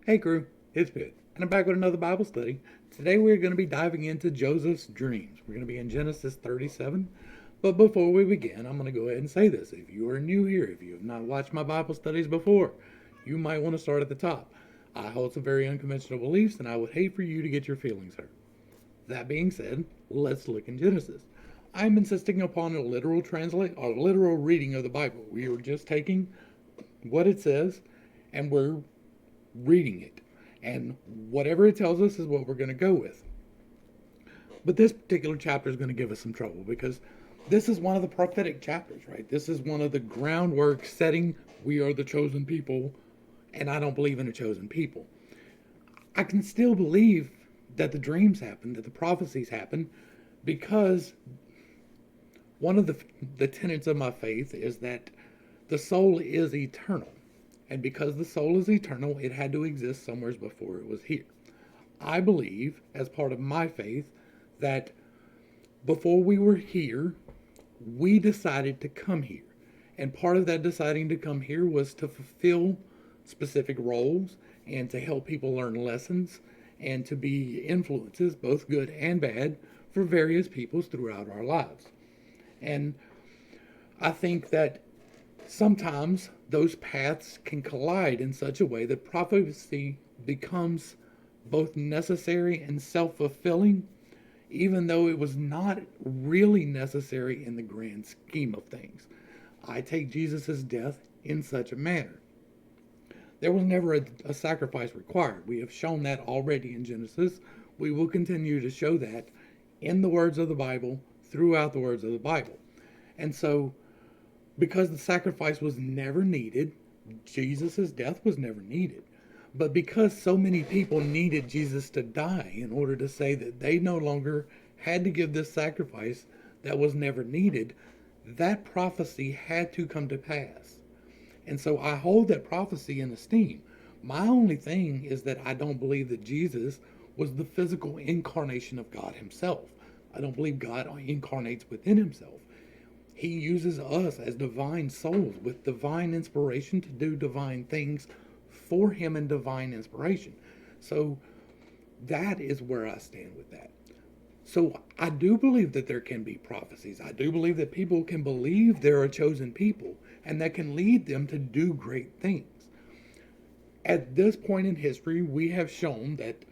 Hey crew, it's Pitt, and I'm back with another Bible study. Today we're going to be diving into Joseph's dreams. We're going to be in Genesis 37. But before we begin, I'm going to go ahead and say this. If you are new here, if you have not watched my Bible studies before, you might want to start at the top. I hold some very unconventional beliefs, and I would hate for you to get your feelings hurt. That being said, let's look in Genesis. I'm insisting upon a literal reading of the Bible. We are just taking what it says and we're reading it. And whatever it tells us is what we're going to go with. But this particular chapter is going to give us some trouble because this is one of the prophetic chapters, right? This is one of the groundwork setting we are the chosen people, and I don't believe in a chosen people. I can still believe that the dreams happen, that the prophecies happen, because one of the tenets of my faith is that the soul is eternal. And because the soul is eternal, it had to exist somewhere before it was here. I believe, as part of my faith, that before we were here, we decided to come here. And part of that deciding to come here was to fulfill specific roles and to help people learn lessons and to be influences, both good and bad, for various peoples throughout our lives. And I think that sometimes those paths can collide in such a way that prophecy becomes both necessary and self fulfilling, even though it was not really necessary in the grand scheme of things. I take Jesus' death in such a manner. There was never a sacrifice required. We have shown that already in Genesis. We will continue to show that in the words of the Bible, throughout the words of the Bible. And so, because the sacrifice was never needed, Jesus' death was never needed. But because so many people needed Jesus to die in order to say that they no longer had to give this sacrifice that was never needed, that prophecy had to come to pass. And so I hold that prophecy in esteem. My only thing is that I don't believe that Jesus was the physical incarnation of God himself. I don't believe God incarnates within himself. He uses us as divine souls with divine inspiration to do divine things for him in divine inspiration. So that is where I stand with that. So I do believe that there can be prophecies. I do believe that people can believe they're a chosen people and that can lead them to do great things. At this point in history, we have shown that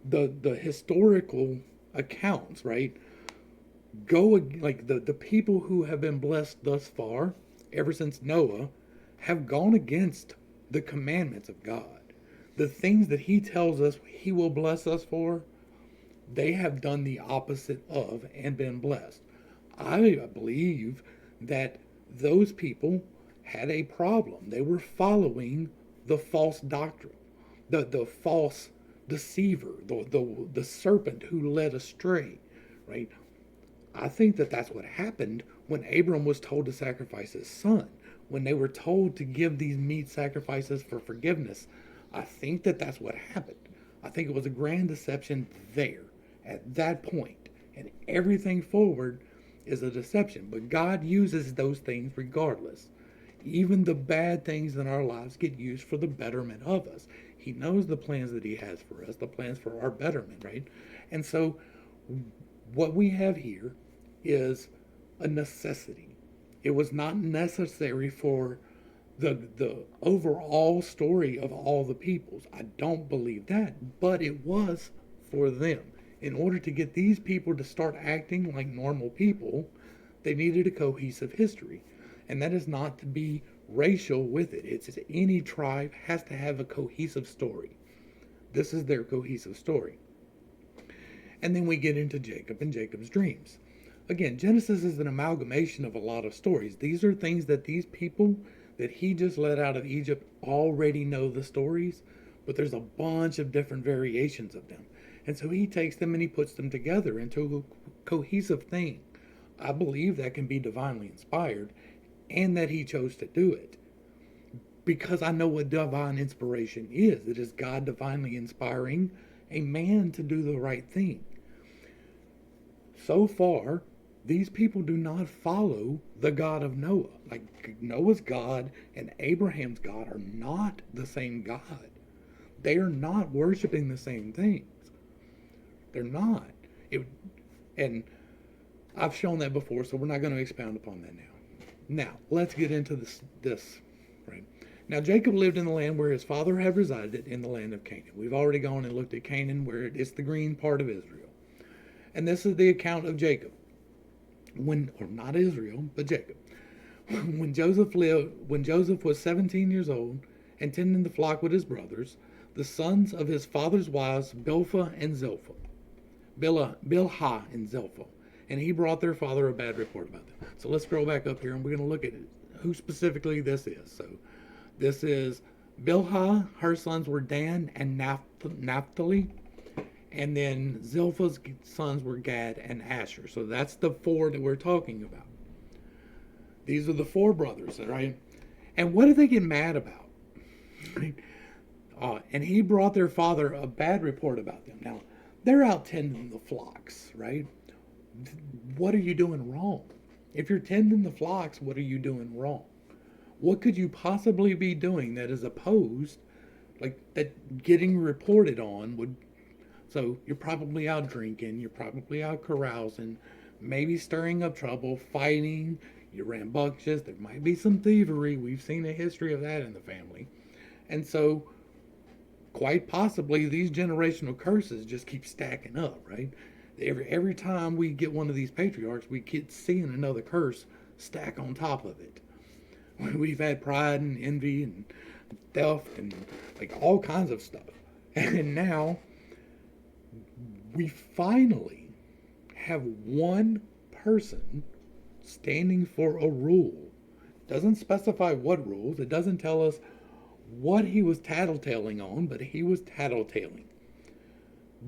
the historical accounts, right, go like the people who have been blessed thus far, ever since Noah, have gone against the commandments of God. The things that he tells us he will bless us for, they have done the opposite of and been blessed. I believe that those people had a problem. They were following the false doctrine, the false deceiver, the serpent who led astray, right? I think that that's what happened when Abram was told to sacrifice his son, when they were told to give these meat sacrifices for forgiveness. I think that that's what happened. I think it was a grand deception there at that point, and everything forward is a deception. But God uses those things regardless. Even the bad things in our lives get used for the betterment of us. He knows the plans that he has for us, the plans for our betterment, right? And so what we have here is a necessity. It was not necessary for the overall story of all the peoples. I don't believe that, but it was for them. In order to get these people to start acting like normal people, they needed a cohesive history. And that is not to be racial with it. It's any tribe has to have a cohesive story. This is their cohesive story. And then we get into Jacob and Jacob's dreams. Again, Genesis is an amalgamation of a lot of stories. These are things that these people that he just led out of Egypt already know the stories, but there's a bunch of different variations of them. And so he takes them and he puts them together into a cohesive thing. I believe that can be divinely inspired and that he chose to do it. Because I know what divine inspiration is. It is God divinely inspiring a man to do the right thing. So far, these people do not follow the God of Noah. Like Noah's God and Abraham's God are not the same God. They are not worshiping the same things. They're not. It, and I've shown that before, so we're not going to expound upon that now. Now, let's get into this, right? Now, Jacob lived in the land where his father had resided, in the land of Canaan. We've already gone and looked at Canaan, where it's the green part of Israel. And this is the account of Jacob. Or not Israel, but Jacob. When Joseph was 17 years old and tending the flock with his brothers, the sons of his father's wives, Bilhah and Zilpah, and he brought their father a bad report about them. So let's scroll back up here, and we're going to look at who specifically this is. So this is Bilhah. Her sons were Dan and Naphtali, and then Zilpah's sons were Gad and Asher. So that's the four that we're talking about. These are the four brothers, right? And what did they get mad about? And he brought their father a bad report about them. Now, they're out tending the flocks, right? What are you doing wrong? If you're tending the flocks, what are you doing wrong? What could you possibly be doing that is opposed, like that getting reported on would? So you're probably out drinking, you're probably out carousing, maybe stirring up trouble, fighting, you're rambunctious, there might be some thievery. We've seen a history of that in the family. And so quite possibly these generational curses just keep stacking up, right? Every time we get one of these patriarchs, we keep seeing another curse stack on top of it. We've had pride and envy and theft and like all kinds of stuff. And now we finally have one person standing for a rule. It doesn't specify what rules. It doesn't tell us what he was tattletaling on, but he was tattletaling.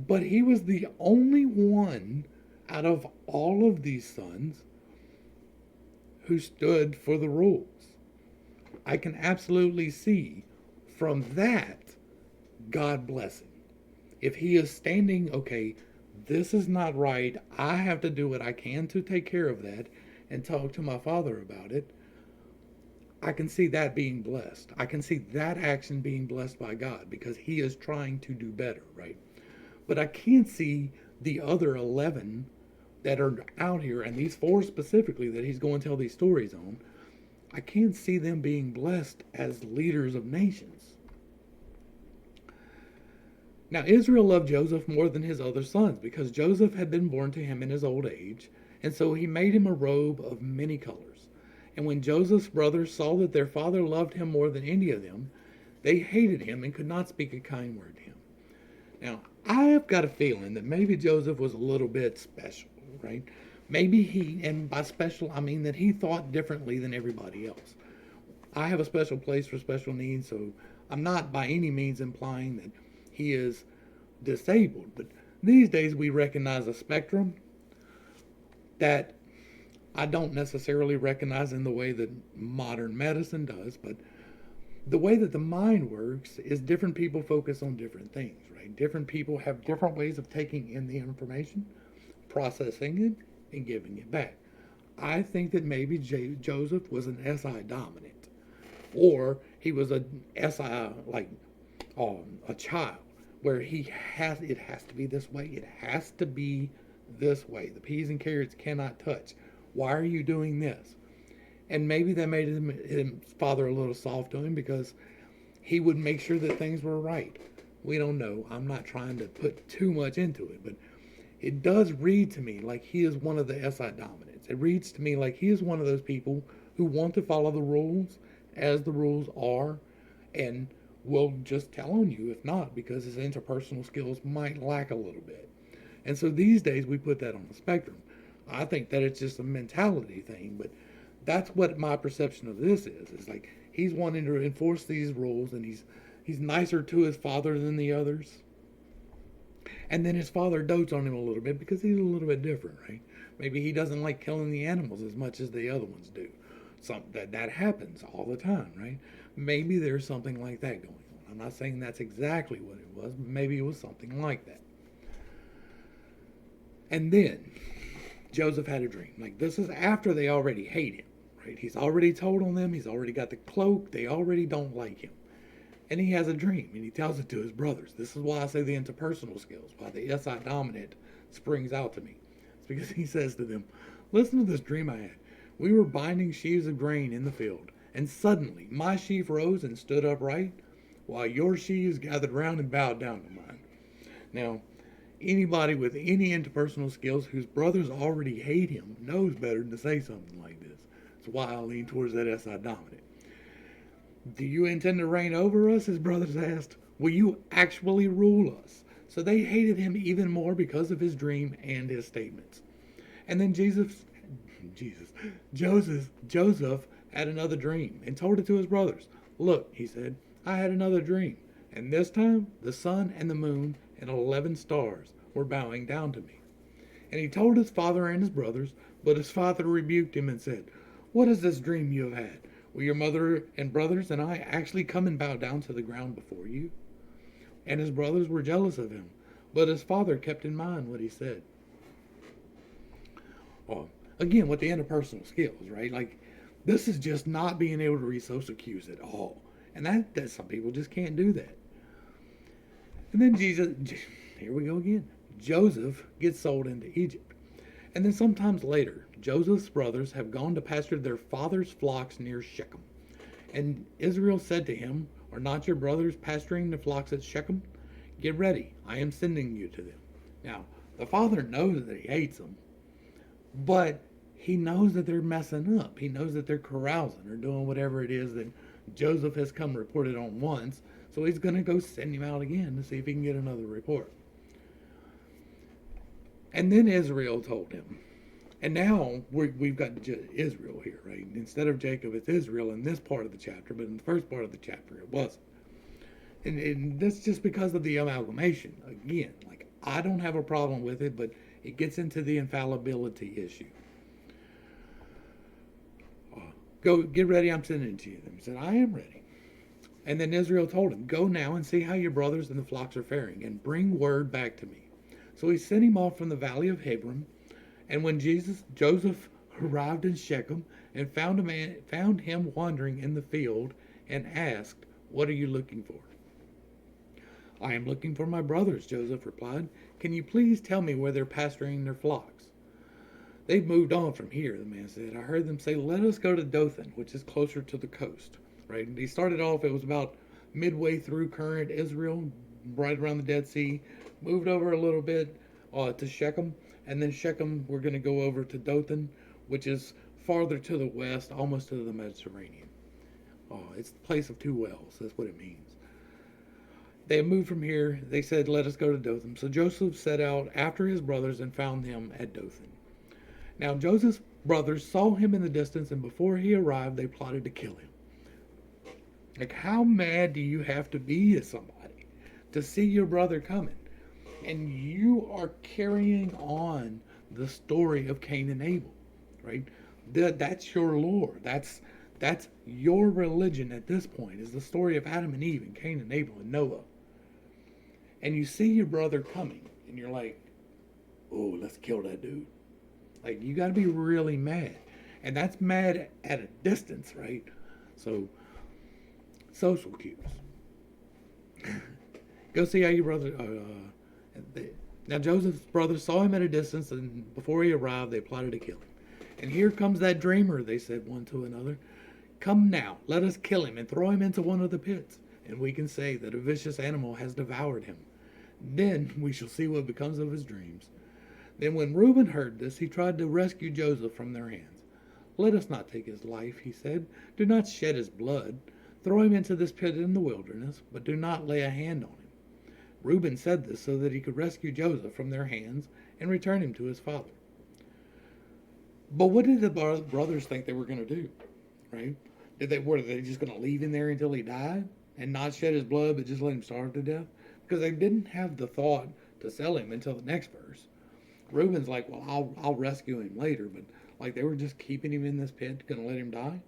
But he was the only one out of all of these sons who stood for the rules. I can absolutely see from that God blessing. If he is standing, okay, this is not right, I have to do what I can to take care of that and talk to my father about it, I can see that being blessed. I can see that action being blessed by God because he is trying to do better, right? But I can't see the other 11 that are out here, and these 4 specifically that he's going to tell these stories on, I can't see them being blessed as leaders of nations. Now, Israel loved Joseph more than his other sons because Joseph had been born to him in his old age, and so he made him a robe of many colors. And when Joseph's brothers saw that their father loved him more than any of them, they hated him and could not speak a kind word to him. Now, I have got a feeling that maybe Joseph was a little bit special, right? Maybe he, and by special, I mean that he thought differently than everybody else. I have a special place for special needs, so I'm not by any means implying that he is disabled. But these days we recognize a spectrum that I don't necessarily recognize in the way that modern medicine does, but the way that the mind works is different people focus on different things, right? Different people have different ways of taking in the information, processing it, and giving it back. I think that maybe Joseph was an SI dominant, or he was a SI like a child, where it has to be this way. It has to be this way. The peas and carrots cannot touch. Why are you doing this? And maybe that made his father a little soft on him because he would make sure that things were right. We don't know. I'm not trying to put too much into it, but it does read to me like he is one of the SI dominants. It reads to me like he is one of those people who want to follow the rules as the rules are and will just tell on you if not, because his interpersonal skills might lack a little bit. And so these days we put that on the spectrum. I think that it's just a mentality thing, but that's what my perception of this is. It's like he's wanting to enforce these rules, and he's nicer to his father than the others. And then his father dotes on him a little bit because he's a little bit different, right? Maybe he doesn't like killing the animals as much as the other ones do. That happens all the time, right? Maybe there's something like that going on. I'm not saying that's exactly what it was, but maybe it was something like that. And then Joseph had a dream. Like, this is after they already hate him, right? He's already told on them. He's already got the cloak. They already don't like him. and he has a dream, and he tells it to his brothers. This is why I say the interpersonal skills, why the SI dominant springs out to me. It's because he says to them, listen to this dream I had. We were binding sheaves of grain in the field, and suddenly my sheaf rose and stood upright, while your sheaves gathered round and bowed down to mine. Now, anybody with any interpersonal skills whose brothers already hate him knows better than to say something like this. That's why I lean towards that SI dominant. Do you intend to reign over us? His brothers asked. Will you actually rule us? So they hated him even more because of his dream and his statements. And then Joseph had another dream and told it to his brothers. Look, he said, I had another dream, and this time the sun and the moon and 11 stars were bowing down to me. And he told his father and his brothers, but his father rebuked him and said, what is this dream you have had? Will your mother and brothers and I actually come and bow down to the ground before you? And his brothers were jealous of him, but his father kept in mind what he said. Well, again, with the interpersonal skills, right? Like, this is just not being able to read social cues at all. And that some people just can't do that. And then here we go again. Joseph gets sold into Egypt. And then sometimes later, Joseph's brothers have gone to pasture their father's flocks near Shechem. And Israel said to him, are not your brothers pasturing the flocks at Shechem? Get ready, I am sending you to them. Now, the father knows that he hates them, but he knows that they're messing up. He knows that they're carousing or doing whatever it is that Joseph has come reported on once, so he's going to go send him out again to see if he can get another report. And then Israel told him. And now we've got Israel here, right? Instead of Jacob, it's Israel in this part of the chapter, but in the first part of the chapter, it wasn't. And that's just because of the amalgamation. Again, like, I don't have a problem with it, but it gets into the infallibility issue. Go, get ready, I'm sending it to you. He said, I am ready. And then Israel told him, go now and see how your brothers and the flocks are faring, and bring word back to me. So he sent him off from the valley of Hebron. And when Joseph arrived in Shechem and found him wandering in the field and asked, what are you looking for? I am looking for my brothers, Joseph replied. Can you please tell me where they're pasturing their flocks? They've moved on from here, the man said. I heard them say, let us go to Dothan, which is closer to the coast. Right? And he started off, it was about midway through current Israel, right around the Dead Sea, moved over a little bit to Shechem. And then Shechem, we're going to go over to Dothan, which is farther to the west, almost to the Mediterranean. It's the place of two wells. That's what it means. They moved from here. They said, let us go to Dothan. So Joseph set out after his brothers and found them at Dothan. Now Joseph's brothers saw him in the distance, and before he arrived, they plotted to kill him. Like, how mad do you have to be at somebody to see your brother coming? And you are carrying on the story of Cain and Abel, right? That's your lore. That's your religion at this point, is the story of Adam and Eve and Cain and Abel and Noah. And you see your brother coming, and you're like, oh, let's kill that dude. Like, you got to be really mad. And that's mad at a distance, right? So, social cues. Go see how your brother... Now Joseph's brothers saw him at a distance, and before he arrived, they plotted to kill him. And here comes that dreamer, they said one to another. Come now, let us kill him and throw him into one of the pits, and we can say that a vicious animal has devoured him. Then we shall see what becomes of his dreams. Then when Reuben heard this, he tried to rescue Joseph from their hands. Let us not take his life, he said. Do not shed his blood. Throw him into this pit in the wilderness, but do not lay a hand on him. Reuben said this so that he could rescue Joseph from their hands and return him to his father. But what did the brothers think they were going to do? Right? Were they just going to leave him there until he died and not shed his blood, but just let him starve to death? Because they didn't have the thought to sell him until the next verse. Reuben's like, well, I'll rescue him later, but like, they were just keeping him in this pit, going to let him die?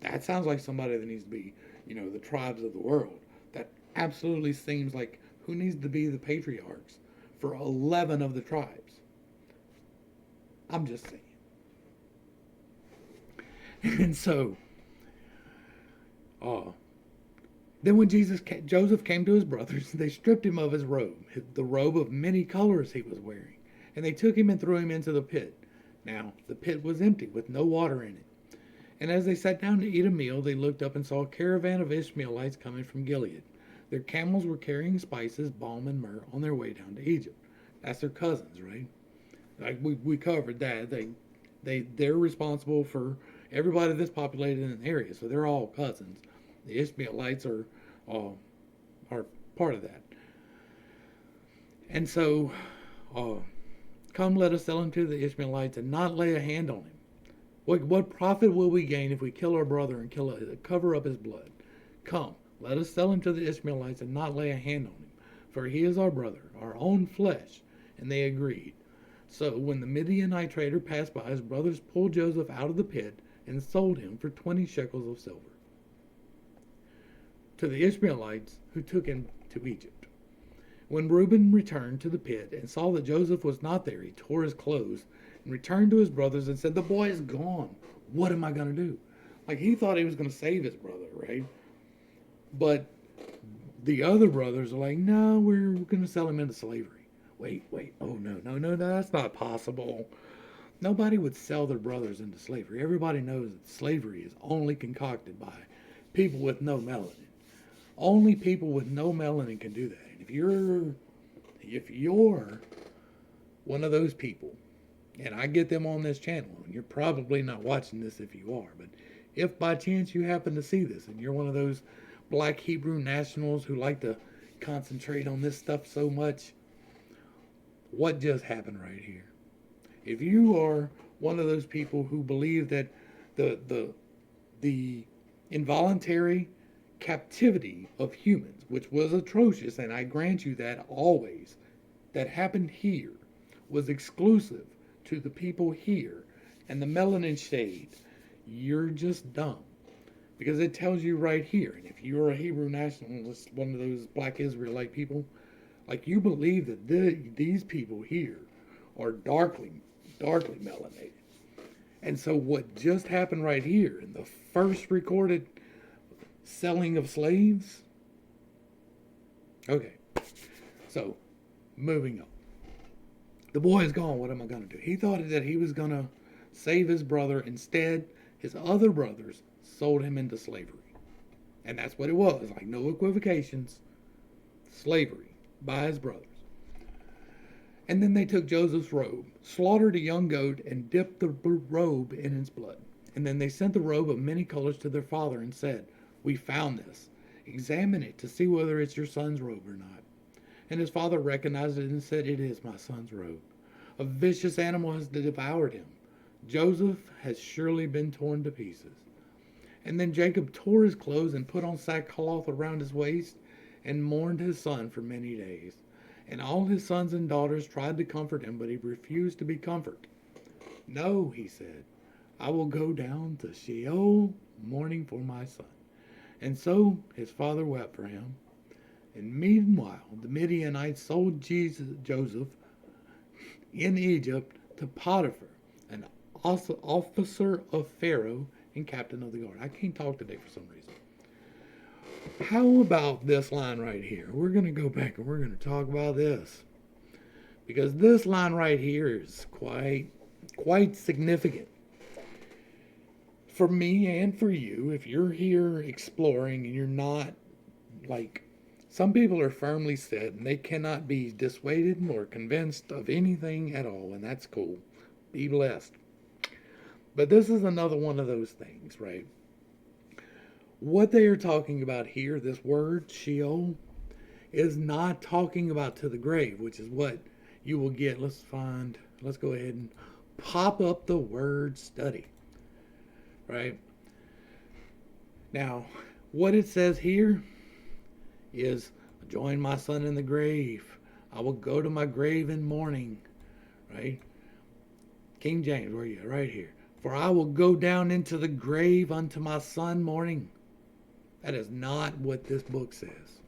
That sounds like somebody that needs to be, the tribes of the world. That absolutely seems like who needs to be the patriarchs for 11 of the tribes. I'm just saying. And so, Then when Joseph came to his brothers, they stripped him of his robe, the robe of many colors he was wearing, and they took him and threw him into the pit. Now the pit was empty, with no water in it. And as they sat down to eat a meal, they looked up and saw a caravan of Ishmaelites coming from Gilead. Their camels were carrying spices, balm, and myrrh on their way down to Egypt. That's their cousins, right? Like we covered that. They're responsible for everybody that's populated in the area, so they're all cousins. The Ishmaelites are part of that. And so, come, let us sell him to the Ishmaelites and not lay a hand on him. What profit will we gain if we kill our brother and cover up his blood? Come, let us sell him to the Ishmaelites and not lay a hand on him, for he is our brother, our own flesh. And they agreed. So when the Midianite trader passed by, his brothers pulled Joseph out of the pit and sold him for 20 shekels of silver to the Ishmaelites, who took him to Egypt. When Reuben returned to the pit and saw that Joseph was not there, he tore his clothes and returned to his brothers and said, "The boy is gone. What am I going to do?" Like, he thought he was going to save his brother, right? But the other brothers are like, "No, we're going to sell him into slavery." Wait. Oh, no, that's not possible. Nobody would sell their brothers into slavery. Everybody knows that slavery is only concocted by people with no melanin. Only people with no melanin can do that. And if you're one of those people, and I get them on this channel, and you're probably not watching this if you are, but if by chance you happen to see this and you're one of those black Hebrew nationals who like to concentrate on this stuff so much, what just happened right here? If you are one of those people who believe that the involuntary captivity of humans, which was atrocious, and I grant you that always, that happened here, was exclusive to the people here and the melanin shade, you're just dumb. Because it tells you right here, and if you're a Hebrew nationalist, one of those black Israelite people, like, you believe that these people here are darkly melanated. And so what just happened right here in the first recorded selling of slaves? Okay, so moving on. The boy is gone. What am I going to do? He thought that he was going to save his brother. Instead, his other brothers sold him into slavery. And that's what it was. Like, no equivocations. Slavery by his brothers. And then they took Joseph's robe, slaughtered a young goat, and dipped the robe in its blood. And then they sent the robe of many colors to their father and said, "We found this. Examine it to see whether it's your son's robe or not." And his father recognized it and said, "It is my son's robe. A vicious animal has devoured him. Joseph has surely been torn to pieces." And then Jacob tore his clothes and put on sackcloth around his waist and mourned his son for many days. And all his sons and daughters tried to comfort him, but he refused to be comforted. "No," he said, "I will go down to Sheol mourning for my son." And so his father wept for him. And meanwhile, the Midianites sold Joseph in Egypt to Potiphar, an officer of Pharaoh and captain of the guard. I can't talk today for some reason. How about this line right here? We're going to go back and we're going to talk about this, because this line right here is quite significant for me and for you. If you're here exploring and you're not, like, some people are firmly set and they cannot be dissuaded or convinced of anything at all, and that's cool. Be blessed. But this is another one of those things, right? What they are talking about here, this word, Sheol, is not talking about to the grave, which is what you will get. Let's go ahead and pop up the word study, right? Now, what it says here is, "Join my son in the grave. I will go to my grave in mourning," right? King James, where are you? Right here. "For I will go down into the grave unto my son mourning." That is not what this book says.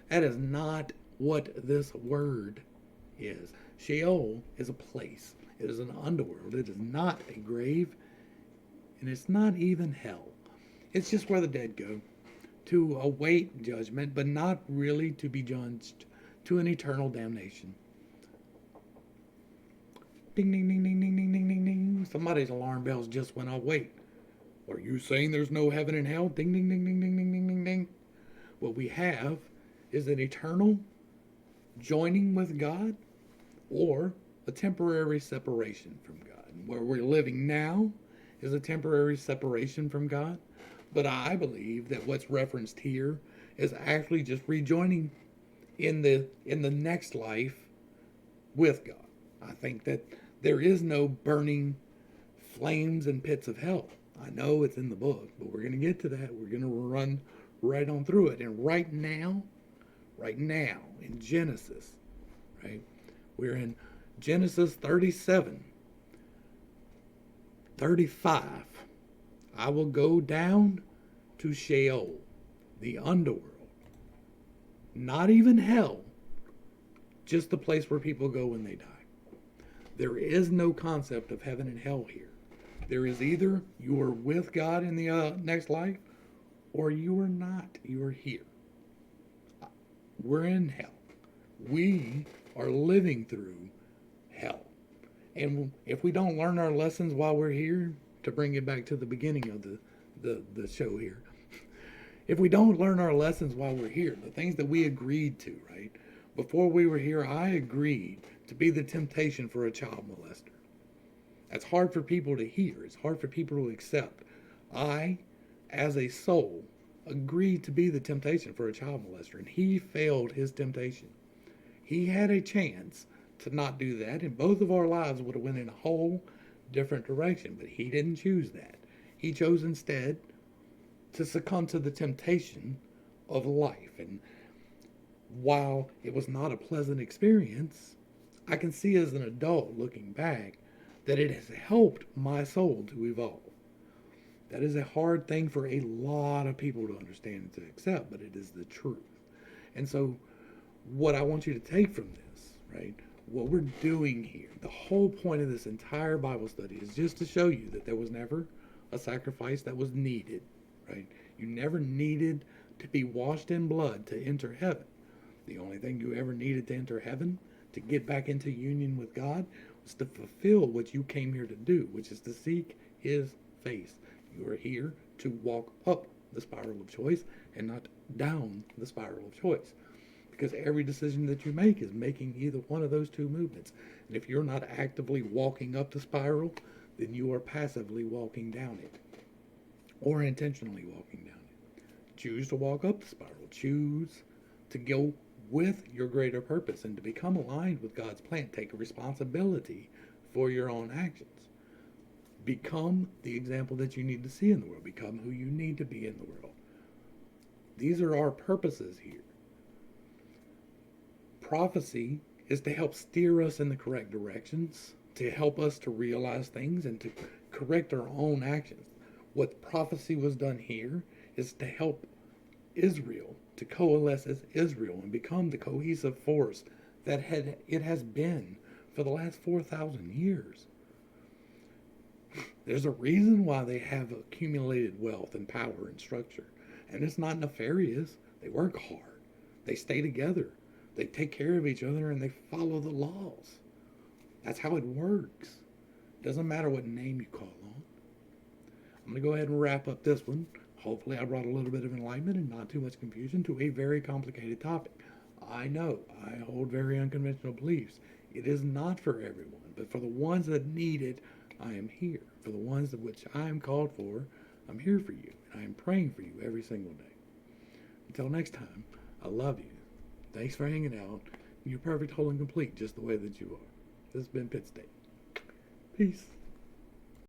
That is not what this word is. Sheol is a place. It is an underworld. It is not a grave, and it's not even hell. It's just where the dead go to await judgment, but not really to be judged to an eternal damnation. Ding, ding, ding, ding, ding, ding, ding, ding, ding. Somebody's alarm bells just went off. Wait, are you saying there's no heaven and hell? Ding, ding, ding, ding, ding, ding, ding, ding, ding. What we have is an eternal joining with God or a temporary separation from God. Where we're living now is a temporary separation from God. But I believe that what's referenced here is actually just rejoining in the next life with God. I think that there is no burning flames and pits of hell. I know it's in the book, but we're going to get to that. We're going to run right on through it. And right now in Genesis, right? We're in Genesis 37, 35. I will go down to Sheol, the underworld. Not even hell, just the place where people go when they die. There is no concept of heaven and hell here. There is either you are with God in the next life, or you are not. You are here. We're in hell. We are living through hell. And if we don't learn our lessons while we're here, to bring it back to the beginning of the show here, if we don't learn our lessons while we're here, the things that we agreed to, right? Before we were here, I agreed to be the temptation for a child molester. That's hard for people to hear. It's hard for people to accept. I, as a soul, agreed to be the temptation for a child molester, and he failed his temptation. He had a chance to not do that, and both of our lives would have went in a whole different direction, but he didn't choose that. He chose instead to succumb to the temptation of life. And while it was not a pleasant experience, I can see as an adult looking back that it has helped my soul to evolve. That is a hard thing for a lot of people to understand and to accept, but it is the truth. And so what I want you to take from this, right, what we're doing here, the whole point of this entire Bible study is just to show you that there was never a sacrifice that was needed, right? You never needed to be washed in blood to enter heaven. The only thing you ever needed to enter heaven, to get back into union with God, was to fulfill what you came here to do, which is to seek His face. You are here to walk up the spiral of choice and not down the spiral of choice. Because every decision that you make is making either one of those two movements. And if you're not actively walking up the spiral, then you are passively walking down it. Or intentionally walking down it. Choose to walk up the spiral. Choose to go with your greater purpose and to become aligned with God's plan. Take responsibility for your own actions. Become the example that you need to see in the world. Become who you need to be in the world. These are our purposes here. Prophecy is to help steer us in the correct directions, to help us to realize things and to correct our own actions. What prophecy was done here is to help Israel to coalesce as Israel and become the cohesive force that it has been for the last 4,000 years. There's a reason why they have accumulated wealth and power and structure. And it's not nefarious. They work hard. They stay together. They take care of each other and they follow the laws. That's how it works. Doesn't matter what name you call on. I'm going to go ahead and wrap up this one. Hopefully I brought a little bit of enlightenment and not too much confusion to a very complicated topic. I know I hold very unconventional beliefs. It is not for everyone, but for the ones that need it, I am here. For the ones that which I am called for, I'm here for you. And I am praying for you every single day. Until next time, I love you. Thanks for hanging out. You're perfect, whole, and complete just the way that you are. This has been Pittstake. Peace.